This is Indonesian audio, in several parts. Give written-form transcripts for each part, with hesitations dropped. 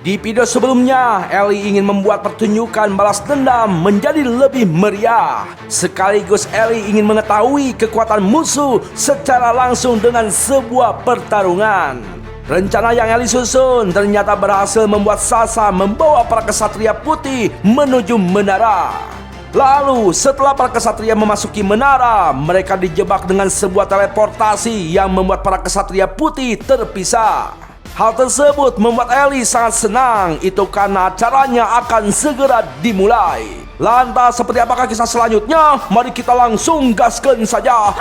Di video sebelumnya, Ellie ingin membuat pertunjukan balas dendam menjadi lebih meriah. Sekaligus Ellie ingin mengetahui kekuatan musuh secara langsung dengan sebuah pertarungan. Rencana yang Ellie susun ternyata berhasil membuat Sasha membawa para kesatria putih menuju menara. Lalu setelah para kesatria memasuki menara, mereka dijebak dengan sebuah teleportasi yang membuat para kesatria putih terpisah. Hal tersebut membuat Ellie sangat senang, itu karena acaranya akan segera dimulai. Lantas seperti apakah kisah selanjutnya? Mari kita langsung gaskan saja.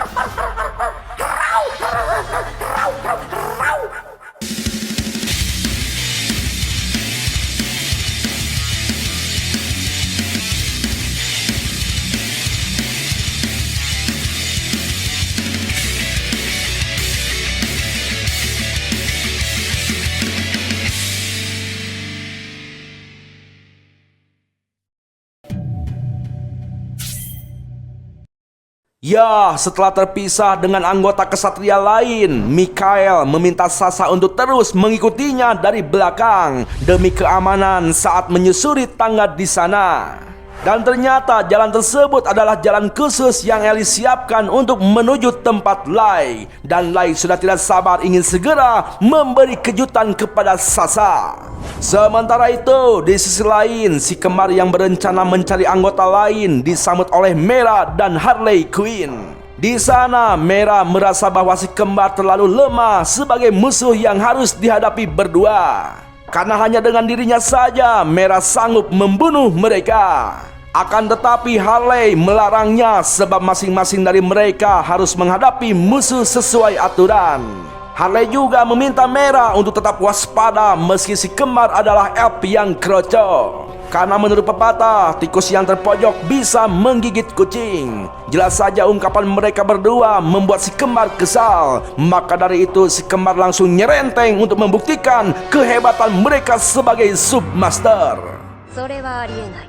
Ya, setelah terpisah dengan anggota kesatria lain, Mikhail meminta Sasha untuk terus mengikutinya dari belakang demi keamanan saat menyusuri tangga di sana. Dan ternyata jalan tersebut adalah jalan khusus yang Ellie siapkan untuk menuju tempat Lai. Dan Lai sudah tidak sabar ingin segera memberi kejutan kepada Sasha. Sementara itu, di sisi lain, si kembar yang berencana mencari anggota lain disambut oleh Mera dan Harley Quinn. Di sana, Mera merasa bahwa si kembar terlalu lemah sebagai musuh yang harus dihadapi berdua. Karena hanya dengan dirinya saja, Mera sanggup membunuh mereka. Akan tetapi Harley melarangnya sebab masing-masing dari mereka harus menghadapi musuh sesuai aturan. Harley juga meminta Mera untuk tetap waspada meski si kembar adalah elf yang kroco. Karena menurut pepatah, tikus yang terpojok bisa menggigit kucing. Jelas saja ungkapan mereka berdua membuat si kembar kesal. Maka dari itu si kembar langsung nyerenteng untuk membuktikan kehebatan mereka sebagai submaster. それはありえない。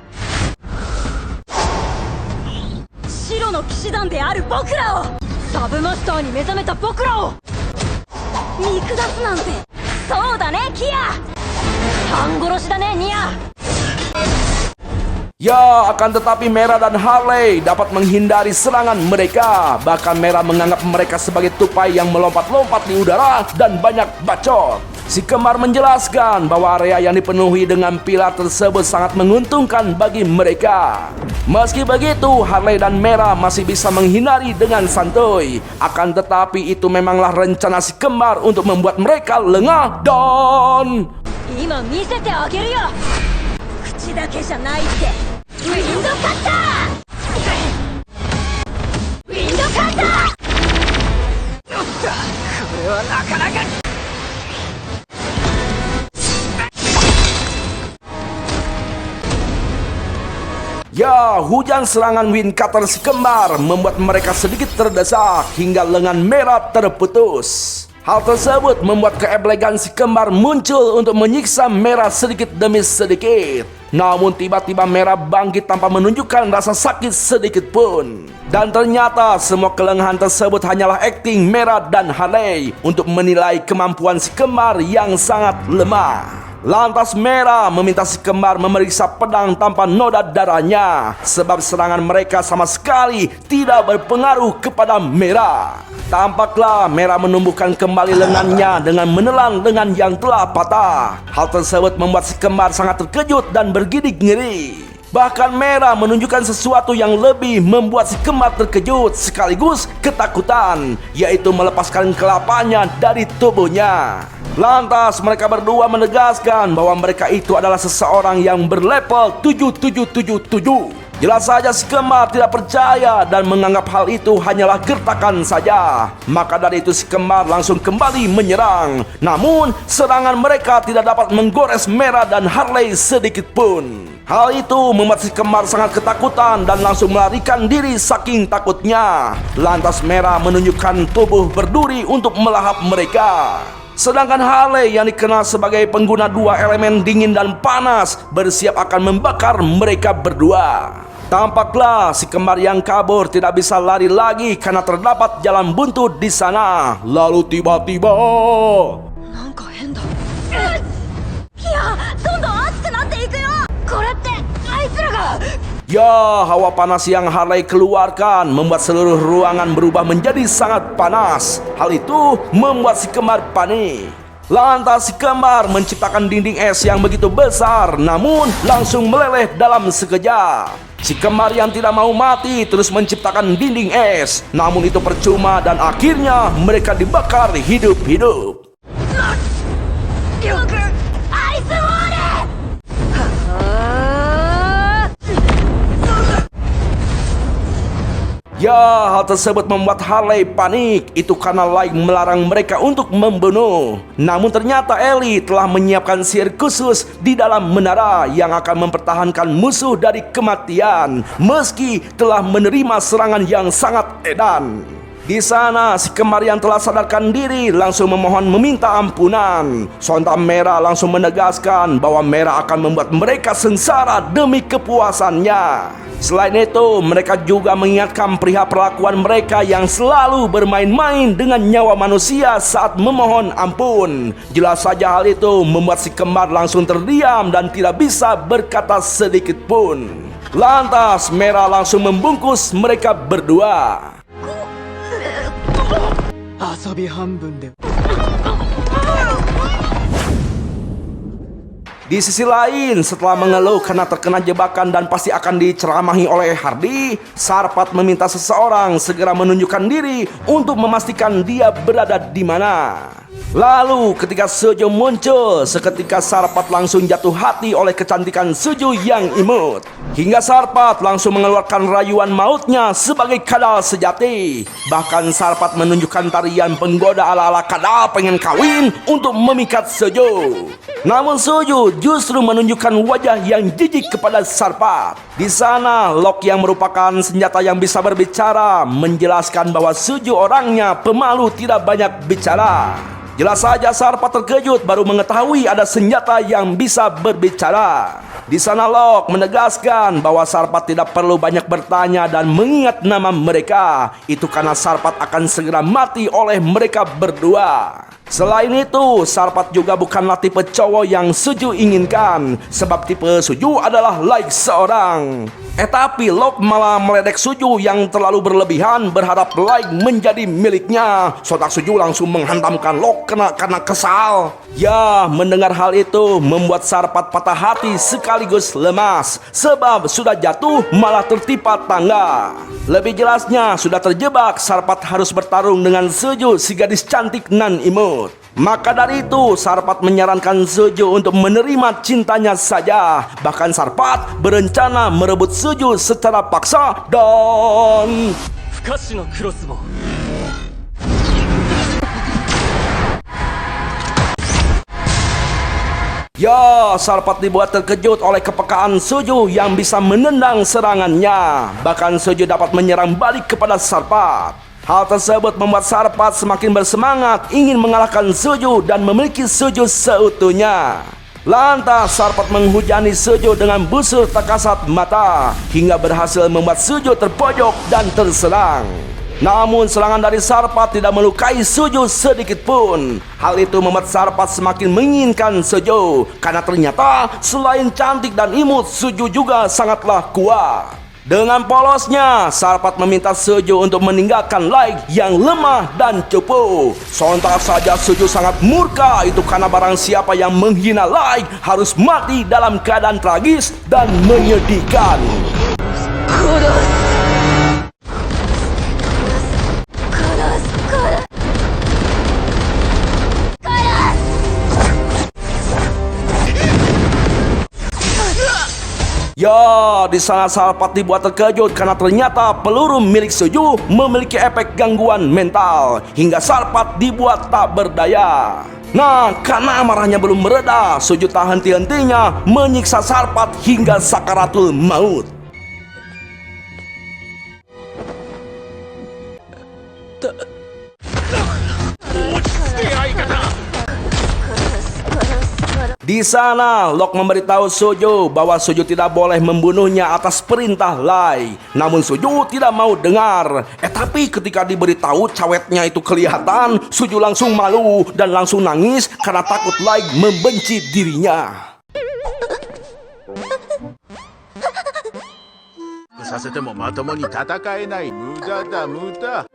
白の騎士団である僕らを、サブマスターに目覚めた僕らを見下すなんて。そうだねキア、半殺しだねニア。 Ya, akan tetapi Mera dan Harley dapat menghindari serangan mereka. Bahkan Mera menganggap mereka sebagai tupai yang melompat-lompat di udara dan banyak bacot. Si kembar menjelaskan bahwa area yang dipenuhi dengan pilar tersebut sangat menguntungkan bagi mereka. Meski begitu, Harley dan Mera masih bisa menghindari dengan santuy. Akan tetapi itu memanglah rencana si kembar untuk membuat mereka lengah dan... 今見せてあげるよ。口だけじゃないって。ウィンドカッター。ウィンドカッター。これはなかなか。 Ya, hujan serangan Wind Cutter si kembar membuat mereka sedikit terdesak hingga lengan Mera terputus. Hal tersebut membuat keeblegan si kembar muncul untuk menyiksa Mera sedikit demi sedikit. Namun tiba-tiba Mera bangkit tanpa menunjukkan rasa sakit sedikit pun. Dan ternyata semua kelengahan tersebut hanyalah akting Mera dan Harley untuk menilai kemampuan si kembar yang sangat lemah. Lantas Mera meminta si kembar memeriksa pedang tanpa noda darahnya, sebab serangan mereka sama sekali tidak berpengaruh kepada Mera. Tampaklah Mera menumbuhkan kembali lengannya dengan menelan lengan yang telah patah. Hal tersebut membuat si kembar sangat terkejut dan bergidik ngeri. Bahkan Mera menunjukkan sesuatu yang lebih membuat si kembar terkejut sekaligus ketakutan, yaitu melepaskan kelapanya dari tubuhnya. Lantas mereka berdua menegaskan bahwa mereka itu adalah seseorang yang berlevel 7777. Jelas saja si kembar tidak percaya dan menganggap hal itu hanyalah gertakan saja. Maka dari itu si kembar langsung kembali menyerang. Namun serangan mereka tidak dapat menggores Mera dan Harley sedikit pun. Hal itu membuat si kembar sangat ketakutan dan langsung melarikan diri saking takutnya. Lantas Mera menunjukkan tubuh berduri untuk melahap mereka. Sedangkan Harley yang dikenal sebagai pengguna dua elemen dingin dan panas bersiap akan membakar mereka berdua. Tampaklah si kembar yang kabur tidak bisa lari lagi karena terdapat jalan buntu di sana. Lalu tiba-tiba... なんか変だ。キア、ど Ya, hawa panas yang Harley keluarkan membuat seluruh ruangan berubah menjadi sangat panas. Hal itu membuat si kembar panik. Lantas si kembar menciptakan dinding es yang begitu besar, namun langsung meleleh dalam sekejap. Si kembar yang tidak mau mati terus menciptakan dinding es, namun itu percuma dan akhirnya mereka dibakar hidup-hidup. Ya, hal tersebut membuat Harley panik. Itu karena Light melarang mereka untuk membunuh. Namun ternyata Ellie telah menyiapkan sihir khusus di dalam menara yang akan mempertahankan musuh dari kematian meski telah menerima serangan yang sangat edan. Di sana, si kembar yang telah sadarkan diri langsung memohon meminta ampunan. Sontak Merah langsung menegaskan bahwa Merah akan membuat mereka sengsara demi kepuasannya. Selain itu, mereka juga mengingatkan perihal perlakuan mereka yang selalu bermain-main dengan nyawa manusia saat memohon ampun. Jelas saja hal itu membuat si kembar langsung terdiam dan tidak bisa berkata sedikit pun. Lantas, Merah langsung membungkus mereka berdua. Di sisi lain, setelah mengeluh karena terkena jebakan dan pasti akan diceramahi oleh Hardy, Sarpat meminta seseorang segera menunjukkan diri untuk memastikan dia berada di mana. Lalu ketika Suju muncul, seketika Sarpat langsung jatuh hati oleh kecantikan Suju yang imut. Hingga Sarpat langsung mengeluarkan rayuan mautnya sebagai kadal sejati. Bahkan Sarpat menunjukkan tarian penggoda ala-ala kadal pengen kawin untuk memikat Suju. Namun Suju justru menunjukkan wajah yang jijik kepada Sarpat. Di sana, Lock yang merupakan senjata yang bisa berbicara menjelaskan bahwa Suju orangnya pemalu tidak banyak bicara. Jelas saja Sarpat terkejut baru mengetahui ada senjata yang bisa berbicara. Di sana Lock menegaskan bahwa Sarpat tidak perlu banyak bertanya dan mengingat nama mereka. Itu karena Sarpat akan segera mati oleh mereka berdua. Selain itu, Sarpat juga bukanlah tipe cowok yang Suju inginkan, sebab tipe Suju adalah like seorang. Tapi Lock malah meledek Suju yang terlalu berlebihan berharap like menjadi miliknya. Sontak Suju langsung menghantamkan Lock karena kesal. Ya, mendengar hal itu membuat Sarpat patah hati sekaligus lemas, sebab sudah jatuh malah tertimpa tangga. Lebih jelasnya, sudah terjebak, Sarpat harus bertarung dengan Suju, si gadis cantik nan imut. Maka dari itu, Sarpat menyarankan Suju untuk menerima cintanya saja. Bahkan Sarpat berencana merebut Suju secara paksa dan... Ya, Sarpat dibuat terkejut oleh kepekaan Suju yang bisa menendang serangannya. Bahkan Suju dapat menyerang balik kepada Sarpat. Hal tersebut membuat Sarpat semakin bersemangat ingin mengalahkan Suju dan memiliki Suju seutuhnya. Lantas Sarpat menghujani Suju dengan busur tak kasat mata hingga berhasil membuat Suju terpojok dan terserang. Namun serangan dari Sarpat tidak melukai Suju sedikit pun. Hal itu membuat Sarpat semakin menginginkan Suju karena ternyata selain cantik dan imut, Suju juga sangatlah kuat. Dengan polosnya, Sarpat meminta Suju untuk meninggalkan Light yang lemah dan cupu. Sontak saja Suju sangat murka, itu karena barang siapa yang menghina Light harus mati dalam keadaan tragis dan menyedihkan. Ya, di sana Sarpat dibuat terkejut karena ternyata peluru milik Suju memiliki efek gangguan mental hingga Sarpat dibuat tak berdaya. Nah, karena amarahnya belum mereda, Suju tak henti-hentinya menyiksa Sarpat hingga sakaratul maut. Di sana, Lock memberitahu Suju bahwa Suju tidak boleh membunuhnya atas perintah Light. Namun Suju tidak mau dengar. Tapi ketika diberitahu cawetnya itu kelihatan, Suju langsung malu dan langsung nangis karena takut Light membenci dirinya. させてもまともに戦えない。無駄だ無駄。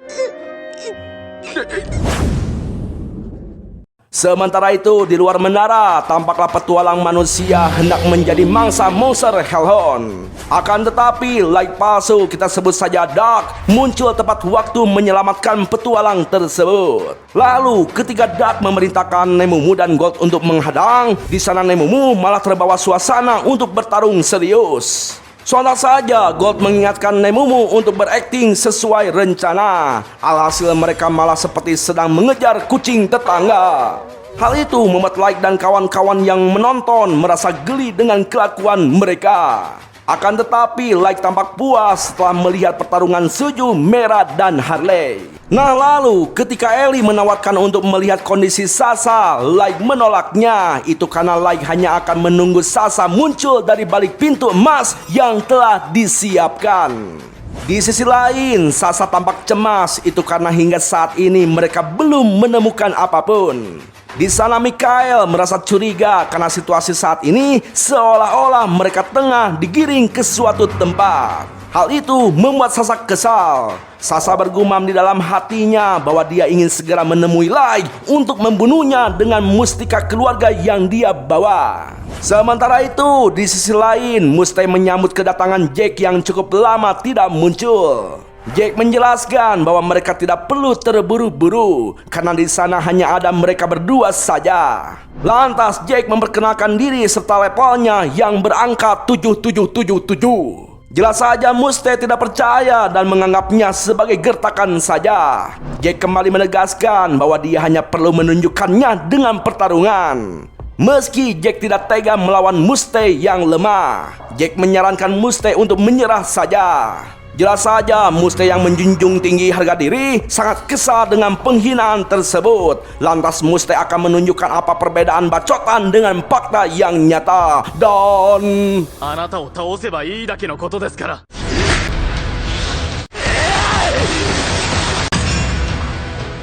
Sementara itu, di luar menara, tampaklah petualang manusia hendak menjadi mangsa monster Hellhound. Akan tetapi, like palsu kita sebut saja Dark, muncul tepat waktu menyelamatkan petualang tersebut. Lalu, ketika Dark memerintahkan Nemumu dan Gold untuk menghadang, di sana Nemumu malah terbawa suasana untuk bertarung serius. Sontak saja Gold mengingatkan Nemumu untuk berakting sesuai rencana. Alhasil mereka malah seperti sedang mengejar kucing tetangga. Hal itu membuat Light dan kawan-kawan yang menonton merasa geli dengan kelakuan mereka. Akan tetapi Light tampak puas setelah melihat pertarungan Suju, Mera, dan Harley. Nah lalu ketika Ellie menawarkan untuk melihat kondisi Sasa, Light menolaknya. Itu karena Light hanya akan menunggu Sasa muncul dari balik pintu emas yang telah disiapkan. Di sisi lain, Sasa tampak cemas. Itu karena hingga saat ini mereka belum menemukan apapun. Di sana Mikael merasa curiga karena situasi saat ini seolah-olah mereka tengah digiring ke suatu tempat. Hal itu membuat Sasa kesal. Sasa bergumam di dalam hatinya bahwa dia ingin segera menemui Light untuk membunuhnya dengan mustika keluarga yang dia bawa. Sementara itu, di sisi lain, Mustang menyambut kedatangan Jack yang cukup lama tidak muncul. Jack menjelaskan bahwa mereka tidak perlu terburu-buru karena di sana hanya ada mereka berdua saja. Lantas Jack memperkenalkan diri serta levelnya yang berangka 7777. Jelas saja Mustang tidak percaya dan menganggapnya sebagai gertakan saja. Jack kembali menegaskan bahwa dia hanya perlu menunjukkannya dengan pertarungan. Meski Jack tidak tega melawan Mustang yang lemah, Jack menyarankan Mustang untuk menyerah saja. Jelas saja Mustang yang menjunjung tinggi harga diri sangat kesal dengan penghinaan tersebut. Lantas Mustang akan menunjukkan apa perbedaan bacotan dengan fakta yang nyata. Dan あなたを倒せばいいだけのことですから。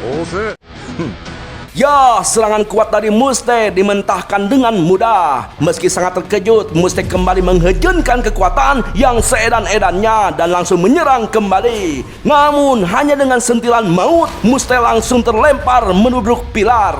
押せ。 ya, serangan kuat dari Mustang dimentahkan dengan mudah. Meski sangat terkejut, Mustang kembali menghejunkan kekuatan yang seedan-edannya dan langsung menyerang kembali. Namun hanya dengan sentilan maut, Mustang langsung terlempar menubruk pilar.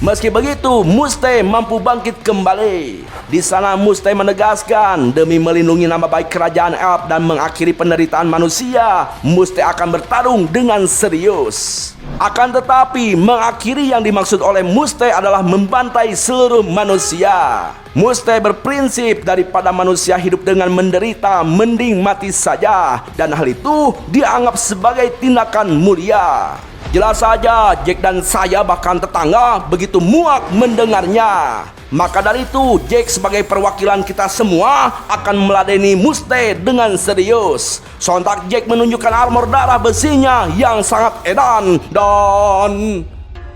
Meski begitu, Mustang mampu bangkit kembali. Di sana Mustang menegaskan demi melindungi nama baik kerajaan Elf dan mengakhiri penderitaan manusia, Mustang akan bertarung dengan serius. Akan tetapi, mengakhiri yang dimaksud oleh Mustang adalah membantai seluruh manusia. Mustang berprinsip daripada manusia hidup dengan menderita, mending mati saja. Dan hal itu dianggap sebagai tindakan mulia. Jelas saja Jack dan saya bahkan tetangga begitu muak mendengarnya. Maka dari itu Jack sebagai perwakilan kita semua akan meladeni Mustang dengan serius. Sontak Jack menunjukkan armor darah besinya yang sangat edan dan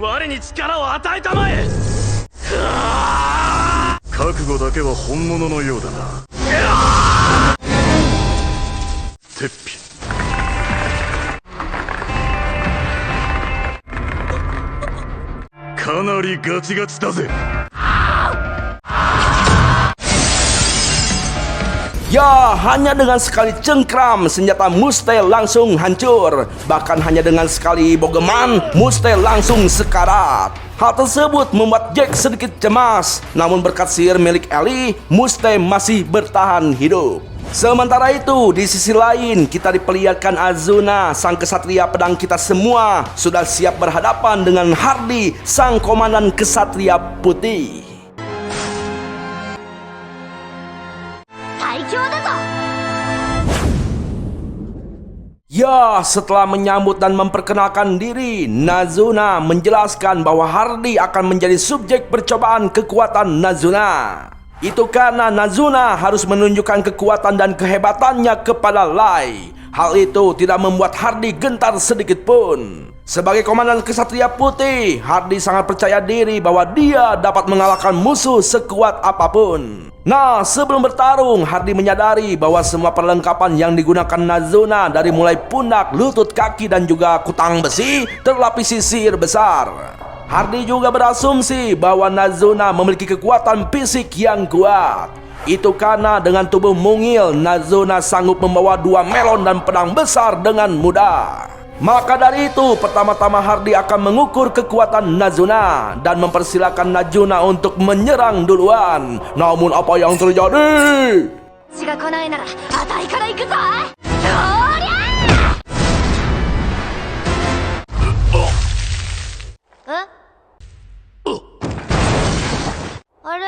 我に力を与えたまえ。覚悟だけは本物のようだな。鉄皮。 かなりガチガチだぜ。 ya, hanya dengan sekali cengkram senjata Mustang langsung hancur. Bahkan hanya dengan sekali bogeman Mustang langsung sekarat. Hal tersebut membuat Jack sedikit cemas. Namun berkat sihir milik Ellie, Mustang masih bertahan hidup. Sementara itu, di sisi lain kita diperlihatkan Azuna, sang kesatria pedang kita semua, sudah siap berhadapan dengan Hardy, sang komandan kesatria putih. Ya, setelah menyambut dan memperkenalkan diri, Nazuna menjelaskan bahwa Hardy akan menjadi subjek percobaan kekuatan Nazuna. Itu karena Nazuna harus menunjukkan kekuatan dan kehebatannya kepada Lai. Hal itu tidak membuat Hardy gentar sedikit pun. Sebagai komandan kesatria putih, Hardy sangat percaya diri bahwa dia dapat mengalahkan musuh sekuat apapun. Nah, sebelum bertarung, Hardy menyadari bahwa semua perlengkapan yang digunakan Nazuna dari mulai pundak, lutut, kaki, dan juga kutang besi terlapisi sihir besar. Hardy juga berasumsi bahwa Nazuna memiliki kekuatan fisik yang kuat. Itu karena dengan tubuh mungil, Nazuna sanggup membawa 2 melon dan pedang besar dengan mudah. Maka dari itu, pertama-tama Hardy akan mengukur kekuatan Nazuna dan mempersilakan Nazuna untuk menyerang duluan. Namun apa yang terjadi? 血が来ないならあたいから行くぞ。そりゃあれ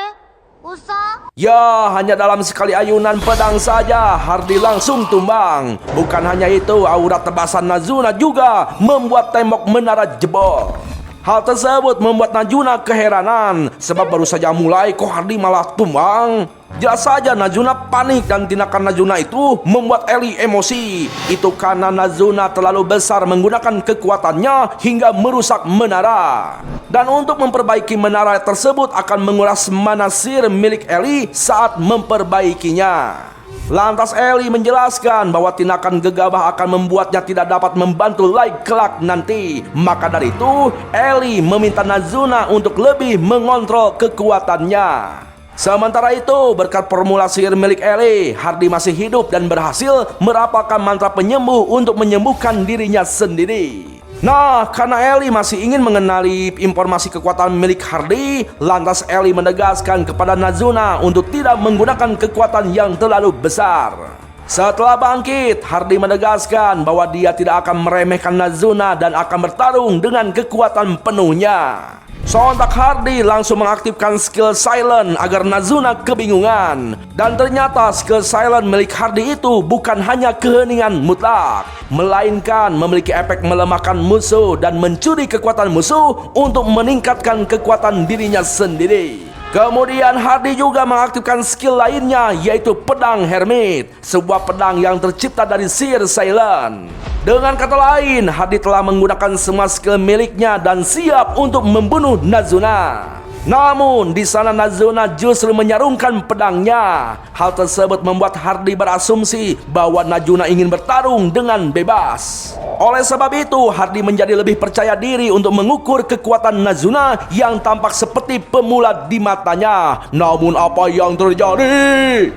Usa? Ya, hanya dalam sekali ayunan pedang saja Hardy langsung tumbang. Bukan hanya itu, aura tebasan Nazuna juga membuat tembok menara jebol. Hal tersebut membuat Nazuna keheranan, sebab baru saja mulai kok Hardy malah tumbang. Jelas saja Nazuna panik dan tindakan Nazuna itu membuat Ellie emosi. Itu karena Nazuna terlalu besar menggunakan kekuatannya hingga merusak menara. Dan untuk memperbaiki menara tersebut akan menguras mana sihir milik Ellie saat memperbaikinya. Lantas Ellie menjelaskan bahwa tindakan gegabah akan membuatnya tidak dapat membantu Light kelak nanti. Maka dari itu, Ellie meminta Nazuna untuk lebih mengontrol kekuatannya. Sementara itu, berkat formula sihir milik Ellie, Hardy masih hidup dan berhasil merapalkan mantra penyembuh untuk menyembuhkan dirinya sendiri. Nah, karena Ellie masih ingin mengenali informasi kekuatan milik Hardy, lantas Ellie menegaskan kepada Nazuna untuk tidak menggunakan kekuatan yang terlalu besar. Setelah bangkit, Hardy menegaskan bahwa dia tidak akan meremehkan Nazuna dan akan bertarung dengan kekuatan penuhnya. Sontak Hardy langsung mengaktifkan skill silent agar Nazuna kebingungan. Dan ternyata skill silent milik Hardy itu bukan hanya keheningan mutlak, melainkan memiliki efek melemahkan musuh dan mencuri kekuatan musuh untuk meningkatkan kekuatan dirinya sendiri. Kemudian Hardy juga mengaktifkan skill lainnya, yaitu pedang Hermit, sebuah pedang yang tercipta dari sihir silent. Dengan kata lain, Hardy telah menggunakan semua skill miliknya dan siap untuk membunuh Nazuna. Namun di sana Nazuna justru menyarungkan pedangnya. Hal tersebut membuat Hardy berasumsi bahwa Nazuna ingin bertarung dengan bebas. Oleh sebab itu, Hardy menjadi lebih percaya diri untuk mengukur kekuatan Nazuna yang tampak seperti pemula di matanya. Namun apa yang terjadi?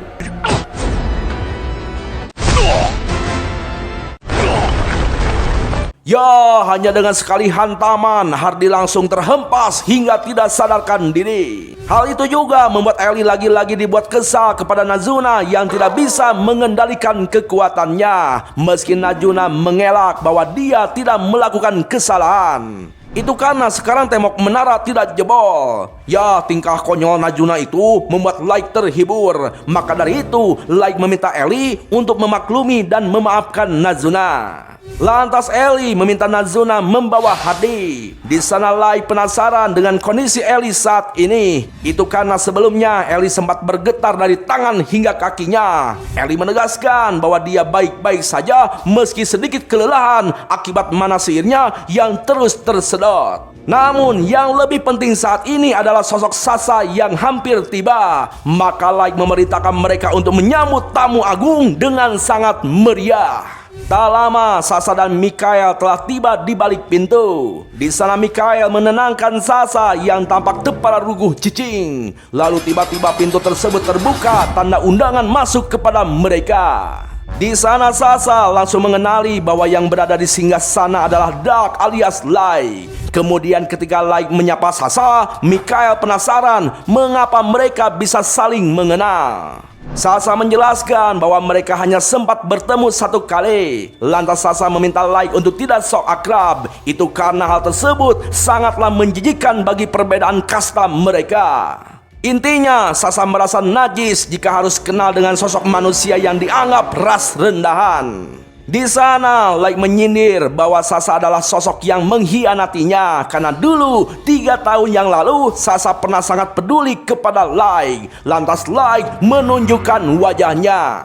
Ya, hanya dengan sekali hantaman, Hardy langsung terhempas hingga tidak sadarkan diri. Hal itu juga membuat Ellie lagi-lagi dibuat kesal kepada Nazuna yang tidak bisa mengendalikan kekuatannya. Meski Nazuna mengelak bahwa dia tidak melakukan kesalahan. Itu karena sekarang tembok menara tidak jebol. Ya, tingkah konyol Nazuna itu membuat Light terhibur. Maka dari itu, Light meminta Ellie untuk memaklumi dan memaafkan Nazuna. Lantas Ellie meminta Nazuna membawa Hardy. Di sana Light penasaran dengan kondisi Ellie saat ini. Itu karena sebelumnya Ellie sempat bergetar dari tangan hingga kakinya. Ellie menegaskan bahwa dia baik-baik saja meski sedikit kelelahan akibat mana sihirnya yang terus tersedot. Namun yang lebih penting saat ini adalah sosok Sasa yang hampir tiba. Maka Light memerintahkan mereka untuk menyambut tamu agung dengan sangat meriah. Tak lama, Sasa dan Mikael telah tiba di balik pintu. Di sana Mikael menenangkan Sasa yang tampak kepala ruguh cicing. Lalu tiba-tiba pintu tersebut terbuka, tanda undangan masuk kepada mereka. Di sana Sasa langsung mengenali bahwa yang berada di singgasana adalah Dark alias Light. Kemudian ketika Light menyapa Sasa, Mikael penasaran mengapa mereka bisa saling mengenal. Sasa menjelaskan bahwa mereka hanya sempat bertemu satu kali. Lantas Sasa meminta Light untuk tidak sok akrab. Itu karena hal tersebut sangatlah menjijikkan bagi perbedaan kasta mereka. Intinya, Sasa merasa najis jika harus kenal dengan sosok manusia yang dianggap ras rendahan. Di sana, Light menyindir bahwa Sasa adalah sosok yang mengkhianatinya karena dulu 3 tahun yang lalu Sasa pernah sangat peduli kepada Light. Lantas Light menunjukkan wajahnya.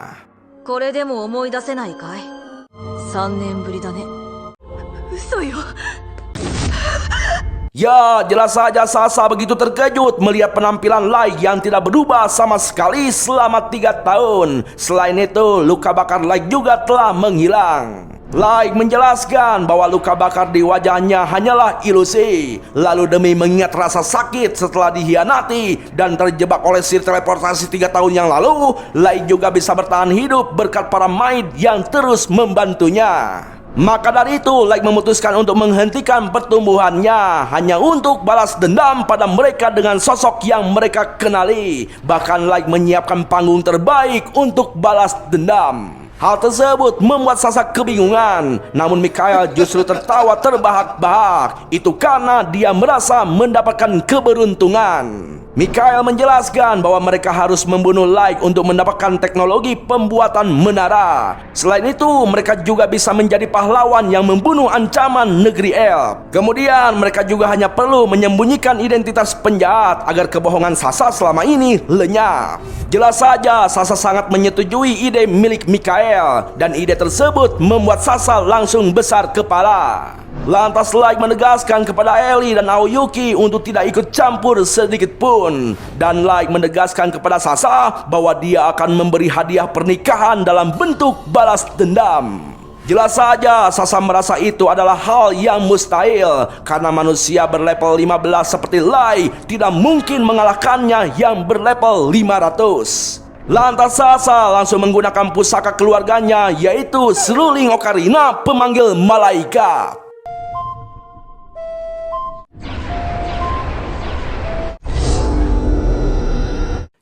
これでも思い出せないかい ?3 年ぶりだね。嘘よ。 Ya, jelas saja Sasa begitu terkejut melihat penampilan Light yang tidak berubah sama sekali selama 3 tahun. Selain itu, luka bakar Light juga telah menghilang. Light menjelaskan bahwa luka bakar di wajahnya hanyalah ilusi. Lalu demi mengingat rasa sakit setelah dihianati dan terjebak oleh sihir teleportasi 3 tahun yang lalu, Light juga bisa bertahan hidup berkat para maid yang terus membantunya. Maka dari itu, Light memutuskan untuk menghentikan pertumbuhannya hanya untuk balas dendam pada mereka dengan sosok yang mereka kenali. Bahkan Light menyiapkan panggung terbaik untuk balas dendam. Hal tersebut membuat Sasa kebingungan. Namun Mikhail justru tertawa terbahak-bahak. Itu karena dia merasa mendapatkan keberuntungan. Mikhail menjelaskan bahwa mereka harus membunuh Light untuk mendapatkan teknologi pembuatan menara. Selain itu, mereka juga bisa menjadi pahlawan yang membunuh ancaman negeri Elf. Kemudian, mereka juga hanya perlu menyembunyikan identitas penjahat agar kebohongan Sasa selama ini lenyap. Jelas saja, Sasa sangat menyetujui ide milik Mikhail, dan ide tersebut membuat Sasa langsung besar kepala. Lantas Light menegaskan kepada Ellie dan Aoyuki untuk tidak ikut campur sedikit pun. Dan Light menegaskan kepada Sasa bahwa dia akan memberi hadiah pernikahan dalam bentuk balas dendam. Jelas saja Sasa merasa itu adalah hal yang mustahil, karena manusia berlevel 15 seperti Light tidak mungkin mengalahkannya yang berlevel 500. Lantas Sasa langsung menggunakan pusaka keluarganya, yaitu seruling Ocarina pemanggil malaikat.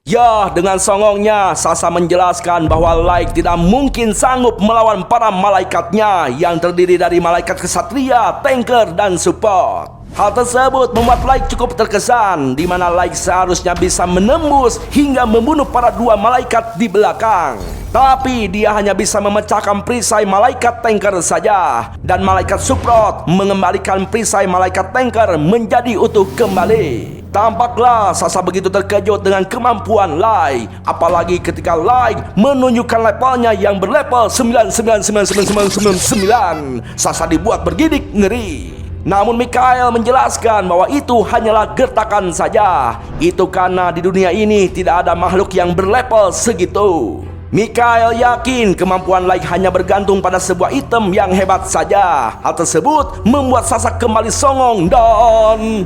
Ya, dengan songongnya Sasa menjelaskan bahwa Light tidak mungkin sanggup melawan para malaikatnya yang terdiri dari malaikat kesatria, tanker, dan support. Hal tersebut membuat Light cukup terkesan, di mana Light seharusnya bisa menembus hingga membunuh para 2 malaikat di belakang. Tapi dia hanya bisa memecahkan perisai malaikat tanker saja, dan malaikat support mengembalikan perisai malaikat tanker menjadi utuh kembali. Tampaklah Sasa begitu terkejut dengan kemampuan Light, apalagi ketika Light menunjukkan levelnya yang berlevel 9999999. Sasa dibuat bergidik ngeri. Namun Mikhail menjelaskan bahwa itu hanyalah gertakan saja. Itu karena di dunia ini tidak ada makhluk yang berlevel segitu. Mikhail yakin kemampuan Light hanya bergantung pada sebuah item yang hebat saja. Hal tersebut membuat Sasa kembali songong dan...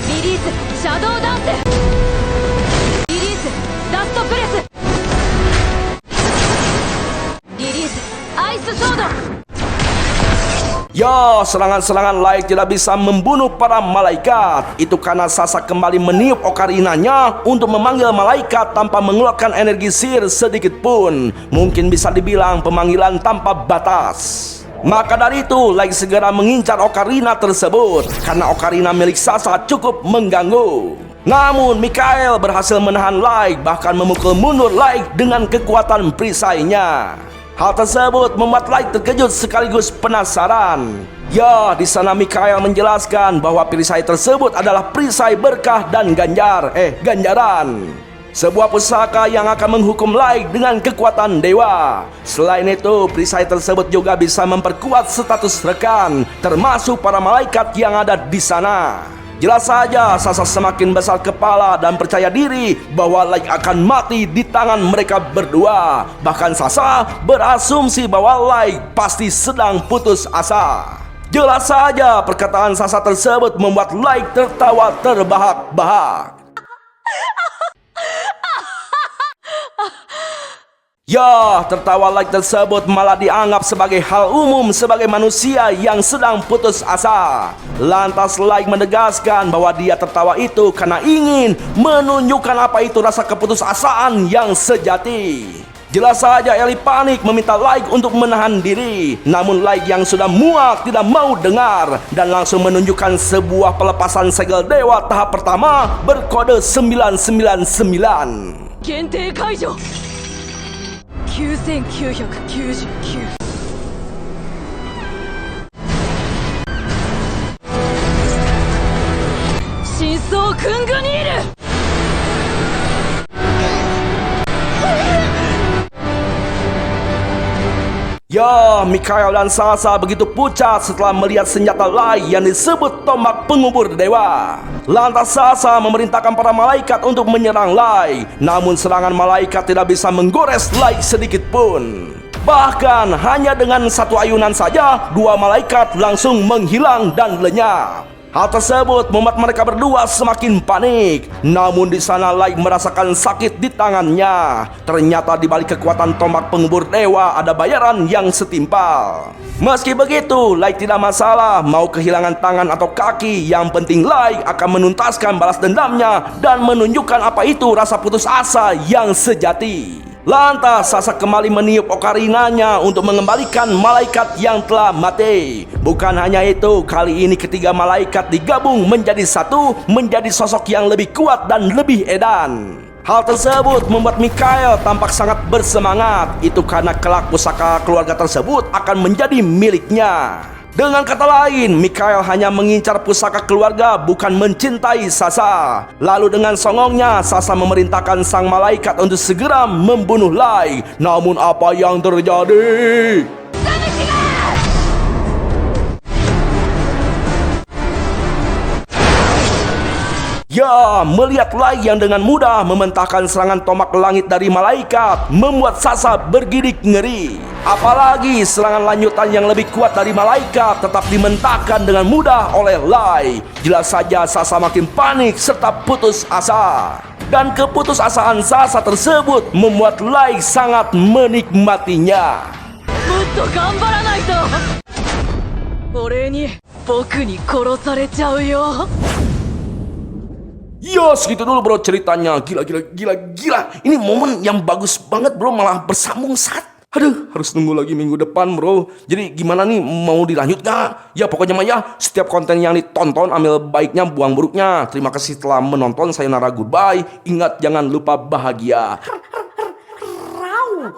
Release Shadow Dance. Release Dust Press. Release Ice Sword. Ya, serangan-serangan Light tidak bisa membunuh para malaikat. Itu karena Sasa kembali meniup okarinanya untuk memanggil malaikat tanpa mengeluarkan energi sihir sedikit pun. Mungkin bisa dibilang pemanggilan tanpa batas. Maka dari itu, Light segera mengincar ocarina tersebut, karena ocarina milik Sasa cukup mengganggu. Namun Mikhail berhasil menahan Light, bahkan memukul mundur Light dengan kekuatan perisainya. Hal tersebut membuat Light terkejut sekaligus penasaran. Ya, di sana Mikhail menjelaskan bahwa perisai tersebut adalah perisai berkah dan ganjaran. Sebuah pusaka yang akan menghukum Light dengan kekuatan dewa. Selain itu, perisai tersebut juga bisa memperkuat status rekan, termasuk para malaikat yang ada di sana. Jelas saja Sasa semakin besar kepala dan percaya diri bahwa Light akan mati di tangan mereka berdua. Bahkan Sasa berasumsi bahwa Light pasti sedang putus asa. Jelas saja perkataan Sasa tersebut membuat Light tertawa terbahak-bahak. Ya, tertawa Light tersebut malah dianggap sebagai hal umum sebagai manusia yang sedang putus asa. Lantas Light menegaskan bahwa dia tertawa itu karena ingin menunjukkan apa itu rasa keputusasaan yang sejati. Jelas saja Ellie panik meminta Light untuk menahan diri. Namun Light yang sudah muak tidak mau dengar dan langsung menunjukkan sebuah pelepasan segel dewa tahap pertama berkode 999. 限定解除。9999。真相クングニール。Ya, Mikhail dan Sasa begitu pucat setelah melihat senjata Light yang disebut tombak pengubur dewa. Lantas Sasa memerintahkan para malaikat untuk menyerang Light. Namun serangan malaikat tidak bisa menggores Light sedikit pun. Bahkan hanya dengan satu ayunan saja, dua malaikat langsung menghilang dan lenyap. Hal tersebut membuat mereka berdua semakin panik. Namun di sana Lai merasakan sakit di tangannya. Ternyata di balik kekuatan tombak pengubur dewa ada bayaran yang setimpal. Meski begitu, Lai tidak masalah mau kehilangan tangan atau kaki. Yang penting Lai akan menuntaskan balas dendamnya dan menunjukkan apa itu rasa putus asa yang sejati. Lantas Sasa kembali meniup okarinanya untuk mengembalikan malaikat yang telah mati. Bukan hanya itu, kali ini ketiga malaikat digabung menjadi satu, menjadi sosok yang lebih kuat dan lebih edan. Hal tersebut membuat Mikhail tampak sangat bersemangat. Itu karena kelak pusaka keluarga tersebut akan menjadi miliknya. Dengan kata lain, Mikhail hanya mengincar pusaka keluarga, bukan mencintai Sasa. Lalu dengan songongnya, Sasa memerintahkan sang malaikat untuk segera membunuh Lai. Namun apa yang terjadi? Ya, melihat Lai yang dengan mudah mementahkan serangan tombak langit dari malaikat membuat Sasa bergidik ngeri. Apalagi serangan lanjutan yang lebih kuat dari malaikat tetap dimentahkan dengan mudah oleh Lai. Jelas saja Sasa makin panik serta putus asa. Dan keputusasaan Sasa tersebut membuat Lai sangat menikmatinya. もっと頑張らないとお礼に僕に殺されちゃうよ。 Ya segitu dulu bro ceritanya. Gila. Ini momen yang bagus banget bro, malah bersambung saat. Aduh, harus tunggu lagi minggu depan bro. Jadi gimana nih, mau dilanjut gak? Ya pokoknya mah ya, setiap konten yang ditonton ambil baiknya, buang buruknya. Terima kasih telah menonton, sayonara, goodbye. Ingat jangan lupa bahagia. Rau.